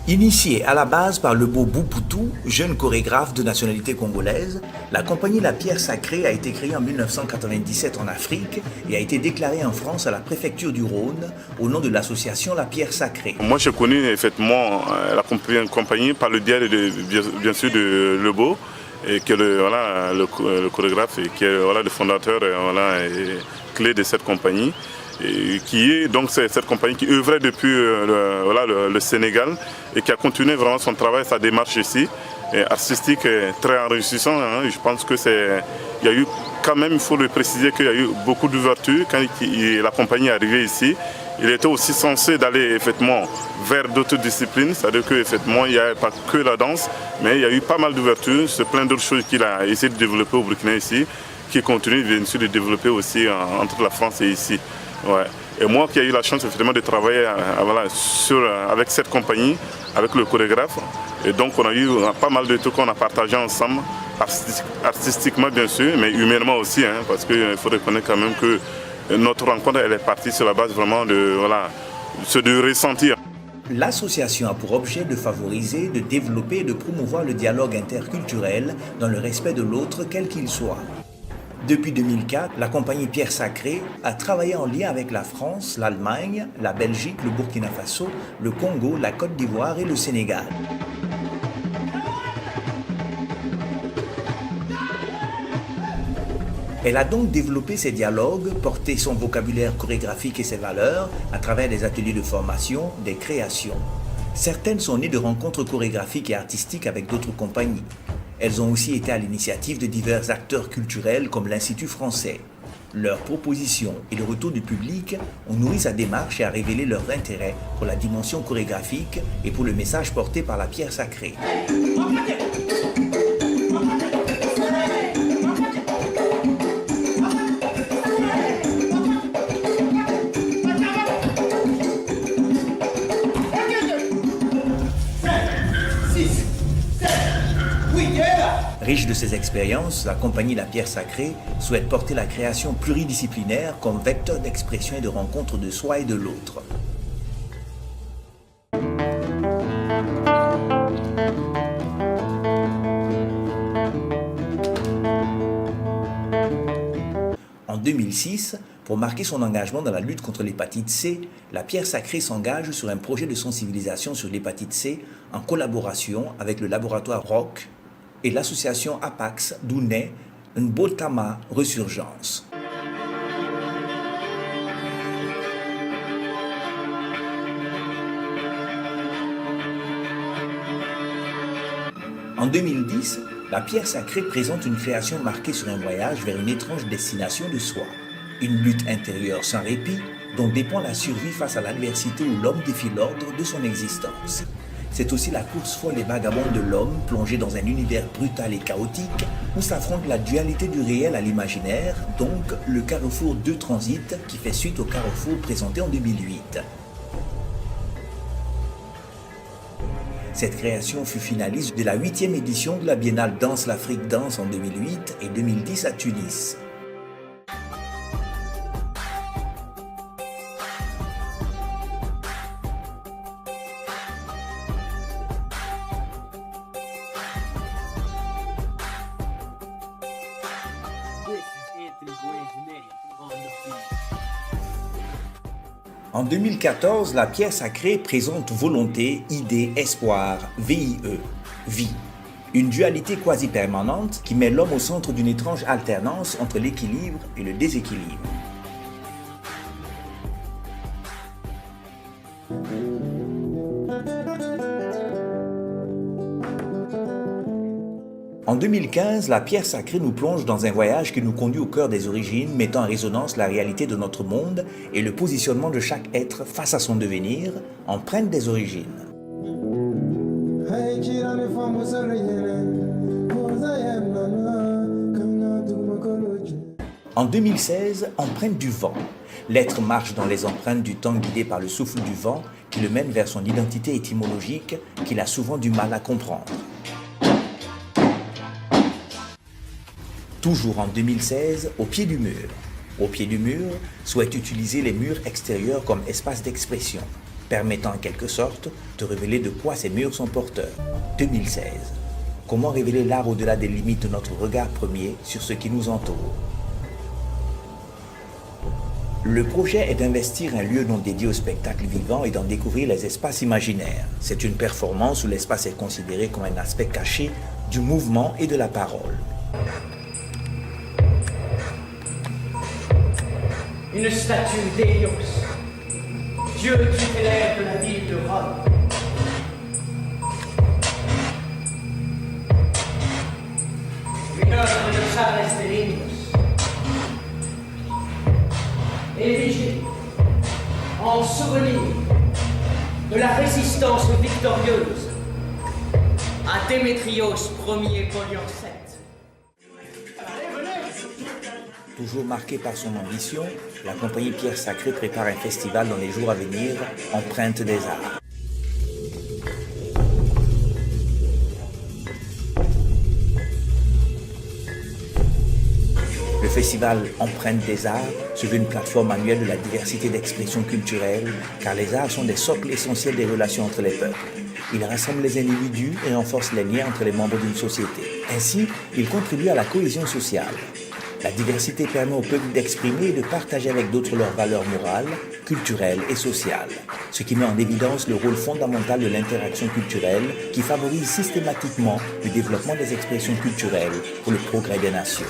Initiée à la base par Lebo Boupoutou, jeune chorégraphe de nationalité congolaise, la compagnie La Pierre Sacrée a été créée en 1997 en Afrique et a été déclarée en France à la préfecture du Rhône au nom de l'association La Pierre Sacrée. Moi, je connais effectivement la compagnie par le biais bien sûr de Lebo, et qui est le chorégraphe et qui est le fondateur et clé de cette compagnie. Et qui est donc cette compagnie qui œuvrait depuis le Sénégal et qui a continué vraiment son travail, sa démarche ici, artistique très enrichissante. Je pense que il y a eu quand même, il faut le préciser, qu'il y a eu beaucoup d'ouverture quand la compagnie est arrivée ici. Il était aussi censé d'aller effectivement vers d'autres disciplines, c'est-à-dire qu'effectivement il n'y a pas que la danse, mais il y a eu pas mal d'ouverture, c'est plein d'autres choses qu'il a essayé de développer au Burkina ici, qui continue bien sûr de développer aussi entre la France et ici. Ouais. Et moi qui ai eu la chance effectivement de travailler avec cette compagnie, avec le chorégraphe, et donc on a eu pas mal de trucs qu'on a partagé ensemble, artistiquement bien sûr, mais humainement aussi, parce qu'il faut reconnaître quand même que notre rencontre elle est partie sur la base vraiment de ressentir. L'association a pour objet de favoriser, de développer et de promouvoir le dialogue interculturel dans le respect de l'autre quel qu'il soit. Depuis 2004, la compagnie Pierre Sacrée a travaillé en lien avec la France, l'Allemagne, la Belgique, le Burkina Faso, le Congo, la Côte d'Ivoire et le Sénégal. Elle a donc développé ses dialogues, porté son vocabulaire chorégraphique et ses valeurs à travers des ateliers de formation, des créations. Certaines sont nées de rencontres chorégraphiques et artistiques avec d'autres compagnies. Elles ont aussi été à l'initiative de divers acteurs culturels comme l'Institut français. Leurs propositions et le retour du public ont nourri sa démarche et a révélé leur intérêt pour la dimension chorégraphique et pour le message porté par la Pierre Sacrée. Riche de ses expériences, la compagnie La Pierre Sacrée souhaite porter la création pluridisciplinaire comme vecteur d'expression et de rencontre de soi et de l'autre. En 2006, pour marquer son engagement dans la lutte contre l'hépatite C, La Pierre Sacrée s'engage sur un projet de sensibilisation sur l'hépatite C en collaboration avec le laboratoire ROC et l'association APAX d'où naît Nbotama Resurgence. En 2010, La Pierre Sacrée présente une création marquée sur un voyage vers une étrange destination de soi. Une lutte intérieure sans répit dont dépend la survie face à l'adversité où l'homme défie l'ordre de son existence. C'est aussi la course folle et vagabonde de l'homme plongé dans un univers brutal et chaotique où s'affronte la dualité du réel à l'imaginaire, donc le carrefour 2 Transit qui fait suite au carrefour présenté en 2008. Cette création fut finaliste de la 8e édition de la Biennale Danse l'Afrique Danse en 2008 et 2010 à Tunis. En 2014, La Pierre Sacrée présente Volonté, Idée, Espoir, VIE, Vie. Une dualité quasi permanente qui met l'homme au centre d'une étrange alternance entre l'équilibre et le déséquilibre. En 2015, La Pierre Sacrée nous plonge dans un voyage qui nous conduit au cœur des origines, mettant en résonance la réalité de notre monde et le positionnement de chaque être face à son devenir, empreinte des origines. En 2016, Empreinte du vent. L'être marche dans les empreintes du temps guidé par le souffle du vent qui le mène vers son identité étymologique qu'il a souvent du mal à comprendre. Toujours en 2016, Au pied du mur. Au pied du mur souhaite utiliser les murs extérieurs comme espace d'expression. permettant en quelque sorte de révéler de quoi ces murs sont porteurs. 2016. Comment révéler l'art au-delà des limites de notre regard premier sur ce qui nous entoure? Le projet est d'investir un lieu non dédié au spectacle vivant et d'en découvrir les espaces imaginaires. C'est une performance où l'espace est considéré comme un aspect caché du mouvement et de la parole. Une statue d'Hélios, dieu tutélaire de la ville de Rome. Une œuvre de Charles Delinios, érigée en souvenir de la résistance victorieuse à Démétrios Ier Polion VII. Toujours marqué par son ambition, la compagnie Pierre Sacré prépare un festival dans les jours à venir, Empreinte des Arts. Le festival Empreinte des Arts se veut une plateforme annuelle de la diversité d'expression culturelle, car les arts sont des socles essentiels des relations entre les peuples. Ils rassemblent les individus et renforcent les liens entre les membres d'une société. Ainsi, ils contribuent à la cohésion sociale. La diversité permet au peuple d'exprimer et de partager avec d'autres leurs valeurs morales, culturelles et sociales, ce qui met en évidence le rôle fondamental de l'interaction culturelle qui favorise systématiquement le développement des expressions culturelles pour le progrès des nations.